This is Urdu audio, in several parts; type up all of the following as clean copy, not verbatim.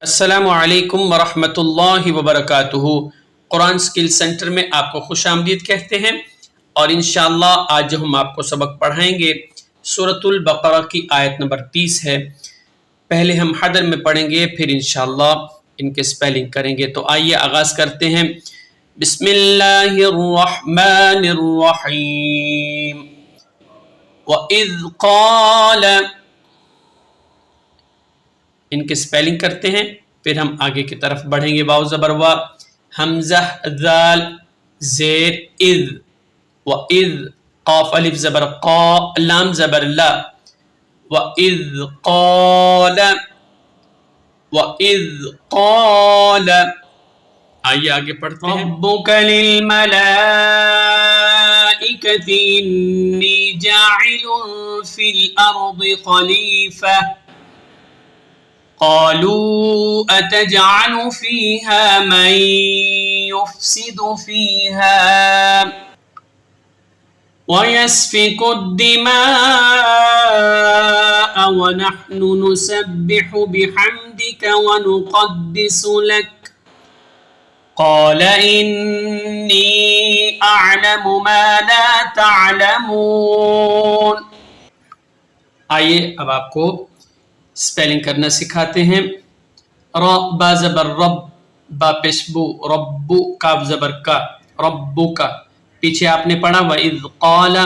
السلام علیکم ورحمۃ اللہ وبرکاتہ۔ قرآن سکل سینٹر میں آپ کو خوش آمدید کہتے ہیں، اور انشاءاللہ آج جو ہم آپ کو سبق پڑھائیں گے سورۃ البقرہ کی آیت نمبر 30 ہے۔ پہلے ہم حدر میں پڑھیں گے، پھر انشاءاللہ ان کے سپیلنگ کریں گے۔ تو آئیے آغاز کرتے ہیں۔ بسم اللہ الرحمن الرحیم۔ وَإِذْ قَالَ، ان کے سپیلنگ کرتے ہیں، پھر ہم آگے کی طرف بڑھیں گے۔ واو زبر وا، حمزہ ذال زیر اذ، وَإِذْ قاف الف زبر قا، لام زبر لا، وَإِذْ قَالَ، وَإِذْ قَالَ۔ آئیے آگے پڑھتے ہیں۔ رَبُّكَ لِلْمَلَائِكَةِ إِنِّي جَاعِلٌ فِي الْأَرْضِ خَلِيفَةً قالوا أتجعل فيها من يفسد فيها ويسفك الدماء ونحن نسبح بحمدك ونقدس لك قال إني أعلم ما لا تعلمون۔ آئیے اب آپ کو سپیلنگ کرنا سکھاتے ہیں۔ را با زبر رب، با پیش بو، ربو کاف زبر کا، ربو کا۔ پیچھے آپ نے پڑھا وَإِذْ قَالَ،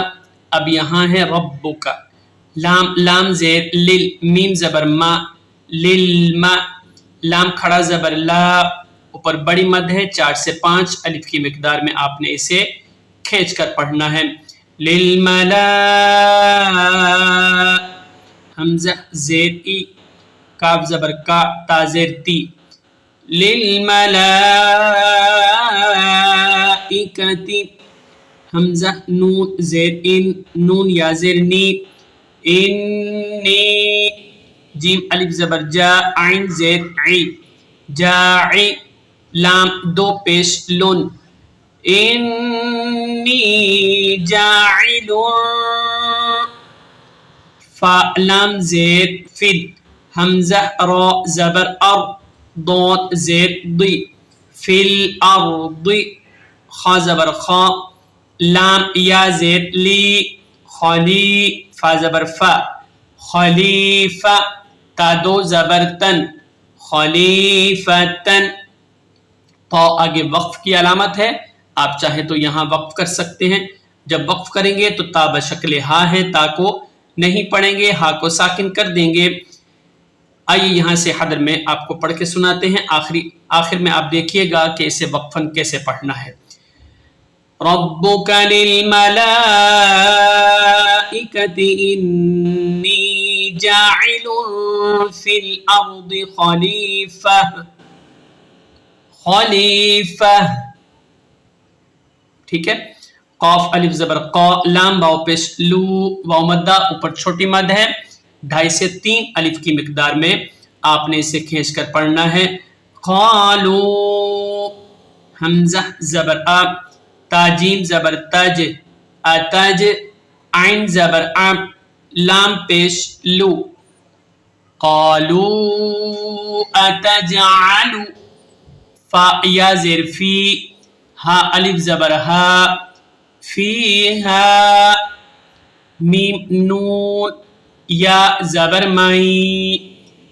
اب یہاں ہے ربو کا۔ لام زیر لل، میم زبر ما، للما، لام کھڑا زبر لا، اوپر بڑی مد ہے 4 سے 5 الف کی مقدار میں آپ نے اسے کھینچ کر پڑھنا ہے۔ للملا، حمزہ زیر ای، کاف زبر کا، تا زیر تی، للملائکتی، حمزہ نون زیر ان، نون یا زیر نی، انی، جیم الف زبر جا، عین زیر عی، جاعی، لام دو پیش لن، انی جاعل، فا لام زیر فل، حمزہ را زبر ار، ضاد زیر ضی، فی الارض، خا زبر خا، لام یا زیر لی، خلی، فا زبر فا، خلیفہ، تا دو زبر تن، خلیفتن۔ تو آگے وقف کی علامت ہے، آپ چاہیں تو یہاں وقف کر سکتے ہیں۔ جب وقف کریں گے تو تا بشکل ہا ہے، تا کو نہیں پڑھیں گے، ہا کو ساکن کر دیں گے۔ آئیے یہاں سے حدر میں آپ کو پڑھ کے سناتے ہیں، آخر میں آپ دیکھیے گا کہ اسے وقفاً کیسے پڑھنا ہے۔ رَبُّكَ لِلْمَلَائِكَةِ إِنِّي جَاعِلٌ فِي الْأَرْضِ خلیفہ، ٹھیک ہے۔ قاف الف زبر قا، لام واو پیش لو، واو مدہ اوپر چھوٹی مد ہے 2.5 سے 3 الف کی مقدار میں آپ نے اسے کھینچ کر پڑھنا ہے۔ قالو، حمزہ زبر آب، تاجیم زبر تج، اتج، عین زبر اب، لام پیش لو، قالو اتجعل، فا یا زیر فی، ہا الف زبر ہا، فیہا، میم نون یا زبر مائی،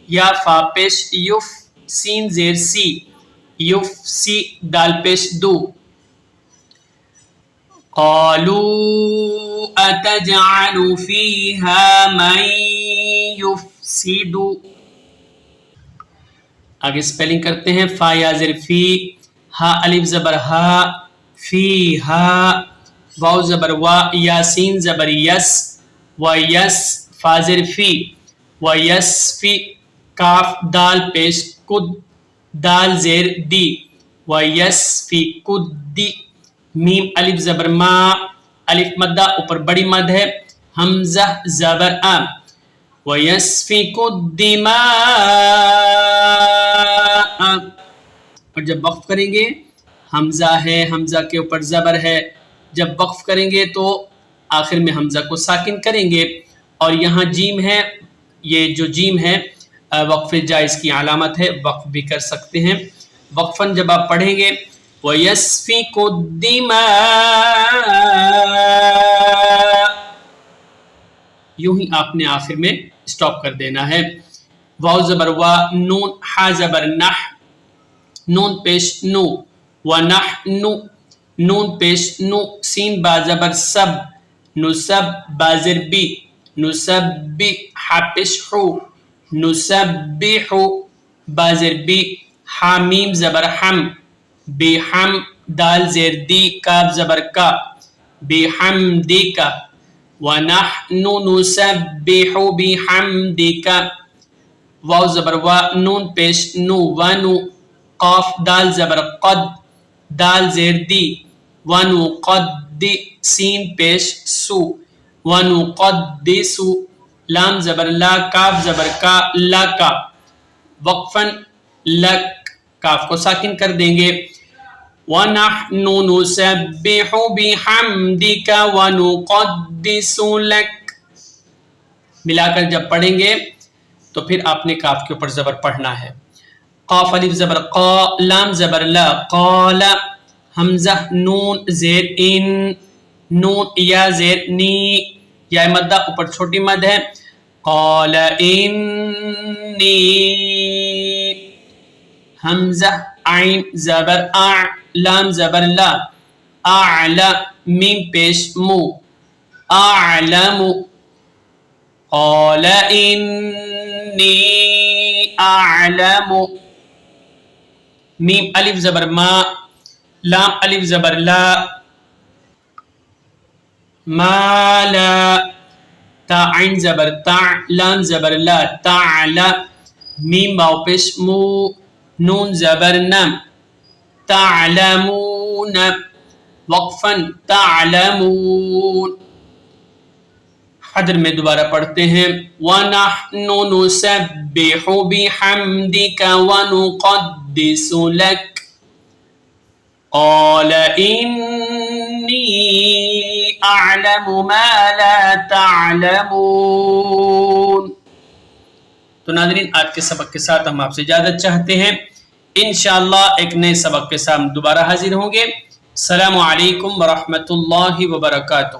یا فا پیش یف، سین زیر سی، یف سی، دال پیش دو، قالو اتجعل فیہا من یفسد۔ آگے سپیلنگ کرتے ہیں۔ فا یا زیر فی، ہا الف زبر ہا، فی ہا، واو زبر وا، یاسین زبر یس، و یس، فا زیر فی، و یس فی، کاف دال پیش کد، دال زیر دی، و یس فی کد دی، میم الف زبر ما، الف مدہ اوپر بڑی مد ہے، حمزہ زبر ام، و یس فی کد دماء۔ اور جب وقف کریں گے، حمزہ ہے، حمزہ کے اوپر زبر ہے، جب وقف کریں گے تو آخر میں حمزہ کو ساکن کریں گے، اور یہاں جیم ہے، یہ جو جیم ہے وقف جائز کی علامت ہے، وقف بھی کر سکتے ہیں۔ وقفاً جب آپ پڑھیں گے وَيَسْفِكُ الدِّمَاءَ، یوں ہی آپ نے آخر میں سٹاپ کر دینا ہے۔ واو زبر وا، نون ہا زبر نح، نون پیش نو، وَنَحْنُ، نون پیش نو، سین با زبر سب، نسب با زر بی، نسبح ہا پیش حو، نسبح با زر بی، حامیم زبر حم، بحم دال زیر دی، کاف زبر کا، بحمدک، وَنَحْنُ نُسَبِّحُ بِحَمْدِكَ، واو زبر وا، نون پیش نو، ونو، قاف دال زبر قد، دال زیر دی، وَنُقَدِّ، سین پیش سو، وَنُقَدِّسُ، لام زبر لا، کاف زبر کا، لَکَ، وقفاً لک، کاف کو ساکن کر دیں گے۔ وَنَحْنُ نُسَبِّحُ بِحَمْدِكَ وَنُقَدِّسُ لَكَ، ملا کر جب پڑھیں گے تو پھر آپ نے کاف کے اوپر زبر پڑھنا ہے۔ قاف الف زبر قا، لام زبر لا، قال، حمزہ نون زیر ان، نون یا زیر نی، یا مدہ اوپر چھوٹی مد ہے، قال انی، حمزہ عین زبر اع، لام زبر لا، اعلا، میم پیش مو، اعلم، قال انی اعلم، میم الف زبر ما، لام الف زبر لا، مالا، تا عین زبر تا، لام زبر لا، تعلا، میم واو پیش مو، نون زبر نم، تعلمون، وقفاً تعلمون۔ حدر میں دوبارہ پڑھتے ہیں، وَنَحْنُ نُسَبِّحُ بِحَمْدِكَ وَنُقَدِّسُ لَكَ، قَالَ إِنِّي أَعْلَمُ مَا لَا تَعْلَمُونَ۔ تو ناظرین، آج کے سبق کے ساتھ ہم آپ سے اجازت چاہتے ہیں، انشاءاللہ ایک نئے سبق کے ساتھ دوبارہ حاضر ہوں گے۔ السلام علیکم ورحمۃ اللہ وبرکاتہ۔